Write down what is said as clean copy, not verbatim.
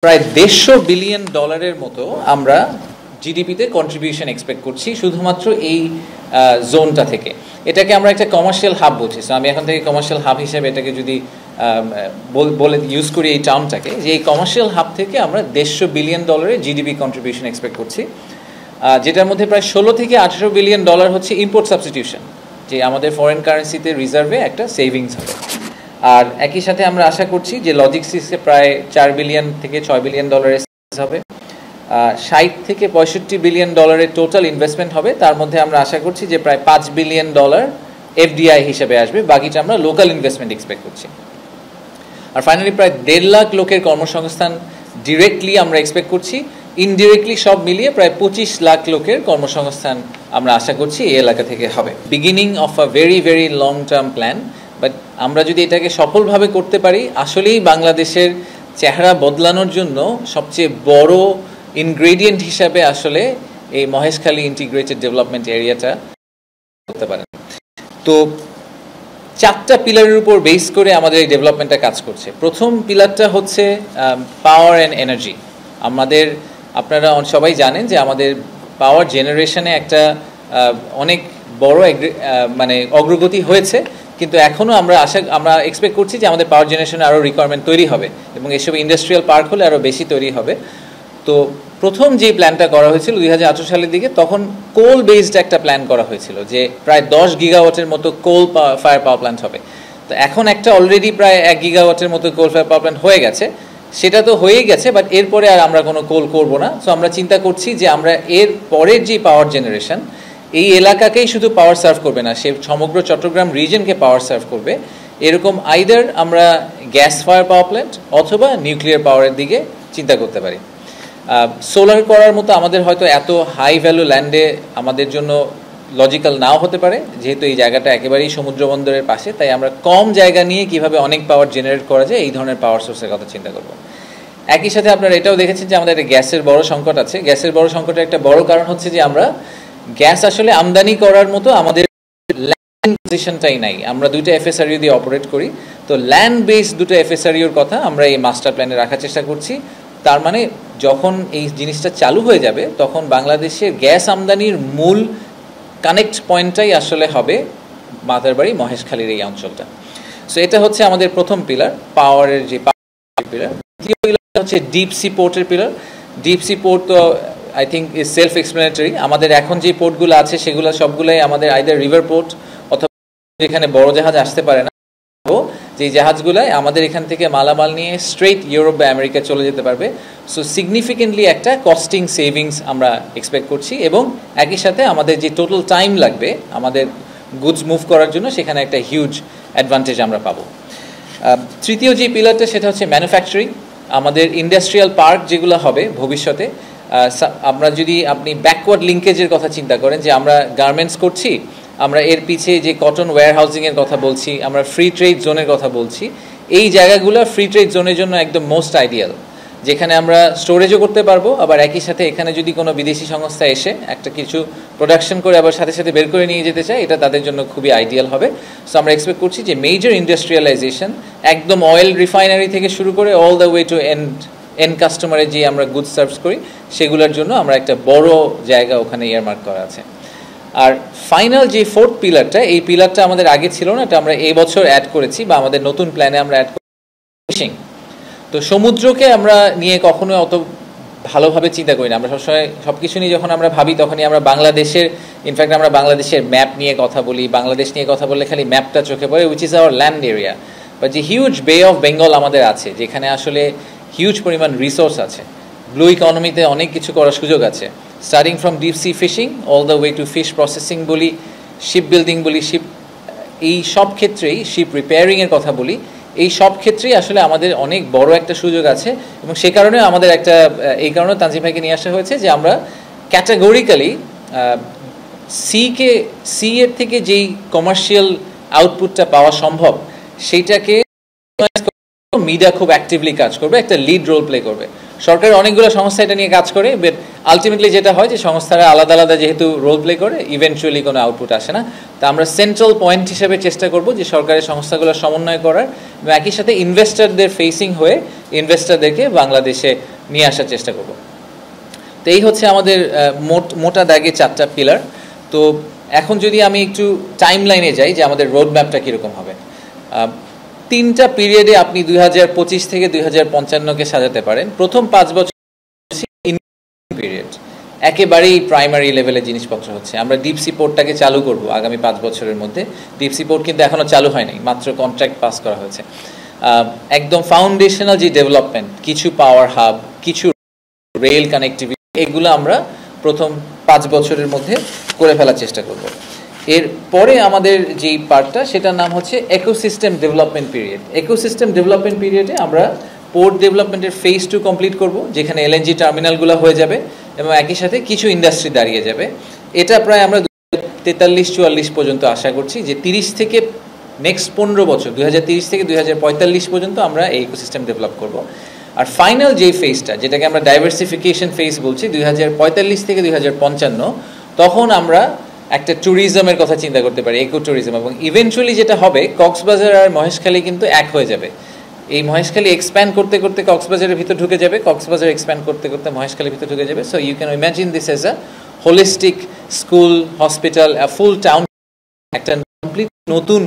প্রায় $150 বিলিয়ন মতো আমরা জিডিপিতে কন্ট্রিবিউশন এক্সপেক্ট করছি শুধুমাত্র এই জোনটা থেকে। এটাকে আমরা একটা কমার্শিয়াল হাব বলছি। সো আমি এখন থেকে কমার্শিয়াল হাব হিসেবে এটাকে যদি বলে ইউজ করি এই টার্মটাকে, যে এই কমার্শিয়াল হাব থেকে আমরা $150 বিলিয়ন জিডিপি কন্ট্রিবিউশন এক্সপেক্ট করছি, যেটার মধ্যে প্রায় $16 থেকে $18 বিলিয়ন হচ্ছে ইম্পোর্ট সাবস্টিটিউশন, যে আমাদের ফরেন কারেন্সিতে রিজার্ভে একটা সেভিংস হবে। আর একই সাথে আমরা আশা করছি যে লজিস্টিক্সে প্রায় $4 বিলিয়ন থেকে $6 বিলিয়ন হবে, 60 থেকে $65 বিলিয়ন টোটাল ইনভেস্টমেন্ট হবে। তার মধ্যে আমরা আশা করছি যে প্রায় $5 বিলিয়ন এফডিআই হিসেবে আসবে, বাকিটা আমরা লোকাল ইনভেস্টমেন্ট এক্সপেক্ট করছি। আর ফাইনালি প্রায় 1.5 লাখ লোকের কর্মসংস্থান ডিরেক্টলি আমরা এক্সপেক্ট করছি, ইনডিরেক্টলি সব মিলিয়ে প্রায় 25 লাখ লোকের কর্মসংস্থান আমরা আশা করছি এই এলাকা থেকে হবে। Beginning of a very very long term plan, but আমরা যদি এটাকে সফলভাবে করতে পারি, আসলেই বাংলাদেশের চেহারা বদলানোর জন্য সবচেয়ে বড় ইনগ্রেডিয়েন্ট হিসাবে আসলে এই মহেশখালী ইন্টিগ্রেটেড ডেভেলপমেন্ট এরিয়াটা করতে পারেন। তো 4টা পিলারের উপর বেস করে আমাদের এই ডেভেলপমেন্টটা কাজ করছে। প্রথম পিলারটা হচ্ছে পাওয়ার অ্যান্ড এনার্জি। আপনারা সবাই জানেন যে আমাদের পাওয়ার জেনারেশনে একটা অনেক বড় অগ্রগতি হয়েছে, কিন্তু এখনও আমরা এক্সপেক্ট করছি যে আমাদের পাওয়ার জেনারেশনে আরও রিকোয়ারমেন্ট তৈরি হবে এবং এসব ইন্ডাস্ট্রিয়াল পার্ক হলে আরও বেশি তৈরি হবে। তো প্রথম যে প্ল্যানটা করা হয়েছিল 2018 সালের দিকে, তখন কোল বেসড একটা প্ল্যান করা হয়েছিল যে প্রায় 10 গিগাওয়াটের মতো কোল ফায়ার পাওয়ার প্ল্যান্ট হবে। তো এখন একটা অলরেডি প্রায় 1 গিগাওয়াটের মতো কোল ফায়ার পাওয়ার প্ল্যান্ট হয়ে গেছে, সেটা তো হয়েই গেছে, বাট এরপরে আর আমরা কোনো কোল করব না। সো আমরা চিন্তা করছি যে আমরা এর পরের যে পাওয়ার জেনারেশন এই এলাকাকেই শুধু পাওয়ার সার্ভ করবে না, সে সমগ্র চট্টগ্রাম রিজনকে পাওয়ার সার্ভ করবে। এরকম আইদার আমরা গ্যাস ফায়ার পাওয়ার প্ল্যান্ট অথবা নিউক্লিয়ার পাওয়ারের দিকে চিন্তা করতে পারি। সোলার করার মতো আমাদের হয়তো এত হাই ভ্যালু ল্যান্ডে আমাদের জন্য লজিক্যাল নাও হতে পারে, যেহেতু এই জায়গাটা একেবারেই সমুদ্র বন্দরের পাশে, তাই আমরা কম জায়গা নিয়ে কিভাবে অনেক পাওয়ার জেনারেট করা যায় এই ধরনের পাওয়ার সোর্সের কথা চিন্তা করব। একই সাথে আপনারা এটাও দেখেছেন যে আমাদের গ্যাসের বড় সংকট আছে। গ্যাসের বড় সংকটের একটা বড় কারণ হচ্ছে যে আমরা গ্যাস আসলে আমদানি করার মতো আমাদের ল্যান্ড পজিশনটাই নাই। আমরা 2টা এফএসআরইউ দিয়ে অপারেট করি, তো ল্যান্ড বেসড 2টা এফএসআরইউর কথা আমরা এই মাস্টার প্ল্যানে রাখার চেষ্টা করছি। তার মানে যখন এই জিনিসটা চালু হয়ে যাবে তখন বাংলাদেশের গ্যাস আমদানির মূল কানেক্ট পয়েন্টটাই আসলে হবে মাদারবাড়ি মহেশখালীর এই অঞ্চলটা। সো এটা হচ্ছে আমাদের প্রথম পিলার, পাওয়ারের যে পিলার। দ্বিতীয় পিলার হচ্ছে ডিপ সি পোর্টের পিলার। ডিপ সি পোর্ট তো I think is self explanatory. আমাদের এখন যে পোর্টগুলো আছে সেগুলো সবগুলোই আমাদের আইদার রিভার পোর্ট অথবা যেখানে বড় জাহাজ আসতে পারে না, যে জাহাজগুলোয় আমাদের এখান থেকে মালামাল নিয়ে স্ট্রেট ইউরোপ বা আমেরিকা চলে যেতে পারবে। সো সিগনিফিকেন্টলি একটা কস্টিং সেভিংস আমরা এক্সপেক্ট করছি, এবং একই সাথে আমাদের যে টোটাল টাইম লাগবে আমাদের গুডস মুভ করার জন্য সেখানে একটা হিউজ অ্যাডভান্টেজ আমরা পাবো। তৃতীয় যে পিলারটা সেটা হচ্ছে ম্যানুফ্যাকচারিং। আমাদের ইন্ডাস্ট্রিয়াল পার্ক যেগুলো হবে ভবিষ্যতে, আপনি ব্যাকওয়ার্ড লিঙ্কেজের কথা চিন্তা করেন, যে আমরা গার্মেন্টস করছি, আমরা এর পিছে যে কটন ওয়্যার হাউজিংয়ের কথা বলছি, আমরা ফ্রি ট্রেড জোনের কথা বলছি, এই জায়গাগুলো ফ্রি ট্রেড জোনের জন্য একদম মোস্ট আইডিয়াল, যেখানে আমরা স্টোরেজও করতে পারবো, আবার একই সাথে এখানে যদি কোনো বিদেশি সংস্থা এসে একটা কিছু প্রোডাকশন করে আবার সাথে সাথে বের করে নিয়ে যেতে চায়, এটা তাদের জন্য খুবই আইডিয়াল হবে। সো আমরা এক্সপেক্ট করছি যে মেজর ইন্ডাস্ট্রিয়ালাইজেশন, একদম অয়েল রিফাইনারি থেকে শুরু করে all the way to end কাস্টমারে যে আমরা গুডস সার্ভ করি সেগুলোর জন্য আমরা একটা বড় জায়গা ওখানে ইয়ারমার্ক করা আছে। আর ফাইনাল যে ফোর্থ পিলারটা, এই পিলারটা আমাদের আগে ছিল না, এটা আমরা এই বছর অ্যাড করেছি বা আমাদের নতুন প্ল্যানে আমরা অ্যাড করেছি, ফিশিং। তো সমুদ্রকে আমরা নিয়ে কখনো অত ভালোভাবে চিন্তা করি না। আমরা সবসময় সব কিছু নিয়ে যখন আমরা ভাবি তখনই আমরা ইনফ্যাক্ট আমরা বাংলাদেশের ম্যাপ নিয়ে কথা বলি, বাংলাদেশ নিয়ে কথা বললে খালি ম্যাপটা চোখে পড়ে, which is our land area. বা যে হিউজ বে অফ বেঙ্গল আমাদের আছে, যেখানে আসলে হিউজ পরিমাণ রিসোর্স আছে, ব্লু ইকোনমিতে অনেক কিছু করার সুযোগ আছে, starting from deep sea fishing all the way to fish processing বলি, শিপ বিল্ডিং বলি, এই সব ক্ষেত্রেই শিপ রিপেয়ারিংয়ের কথা বলি, এই সব ক্ষেত্রেই আসলে আমাদের অনেক বড় একটা সুযোগ আছে। এবং সেই কারণে আমাদের এই কারণে তানজিম ভাইকে নিয়ে আসা হয়েছে যে আমরা ক্যাটাগরিক্যালি সি এর থেকে যেই কমার্শিয়াল আউটপুটটা পাওয়া সম্ভব সেইটাকে মিডিয়া খুব অ্যাক্টিভলি কাজ করবে, একটা লিড রোল প্লে করবে। সরকারের অনেকগুলো সংস্থা এটা নিয়ে কাজ করে, বাট আলটিমেটলি যেটা হয় যে সংস্থারা আলাদা আলাদা যেহেতু রোল প্লে করে, ইভেনচুয়ালি কোনো আউটপুট আসে না। তা আমরা সেন্ট্রাল পয়েন্ট হিসেবে চেষ্টা করব যে সরকারের সংস্থাগুলো সমন্বয় করার এবং একই সাথে ইনভেস্টরদের ফেসিং হয়ে ইনভেস্টরদেরকে বাংলাদেশে নিয়ে আসার চেষ্টা করব। তো এই হচ্ছে আমাদের মোটা দাগে 4টা পিলার। তো এখন যদি আমি একটু টাইম লাইনে যাই যে আমাদের রোড ম্যাপটা কীরকম হবে, 3টা পিরিয়ডে আপনি 2025 থেকে 2055কে সাজাতে পারেন। প্রথম 5 বছর পিরিয়ড, একেবারেই প্রাইমারি লেভেলের জিনিসপত্র হচ্ছে। আমরা ডিপসি পোর্টটাকে চালু করব আগামী 5 বছরের মধ্যে। ডিপসি পোর্ট কিন্তু এখনও চালু হয়নি, মাত্র কন্ট্রাক্ট পাস করা হয়েছে। একদম ফাউন্ডেশনাল যে ডেভেলপমেন্ট, কিছু পাওয়ার হাব, কিছু রেল কানেক্টিভিটি, এগুলো আমরা প্রথম 5 বছরের মধ্যে করে ফেলার চেষ্টা করব। এরপরে আমাদের যেই পার্টটা, সেটার নাম হচ্ছে ecosystem development period. Ecosystem development পিরিয়ডে আমরা পোর্ট ডেভেলপমেন্টের ফেজ 2 কমপ্লিট করব, যেখানে এলএনজি টার্মিনালগুলো হয়ে যাবে এবং একই সাথে কিছু ইন্ডাস্ট্রি দাঁড়িয়ে যাবে। এটা প্রায় আমরা 2043-44 পর্যন্ত আশা করছি, যে 30 থেকে নেক্সট 15 বছর 2030 থেকে 2045 পর্যন্ত আমরা এই ইকোসিস্টেম ডেভেলপ করব। আর ফাইনাল যেই ফেজটা, যেটাকে আমরা ডাইভার্সিফিকেশন ফেজ বলছি, 2045 থেকে 2055, তখন আমরা একটা ট্যুরিজমের কথা চিন্তা করতে পারি, ইকো ট্যুরিজম। এবং ইভেনচুয়ালি যেটা হবে, কক্সবাজার আর মহেশখালী কিন্তু এক হয়ে যাবে। এই মহেশখালী এক্সপ্যান্ড করতে করতে কক্সবাজারের ভিতর ঢুকে যাবে, কক্সবাজার এক্সপ্যান্ড করতে করতে মহেশখালীর ভিতর ঢুকে যাবে। So you can imagine this as a holistic school, hospital, full town, একটা কমপ্লিট নতুন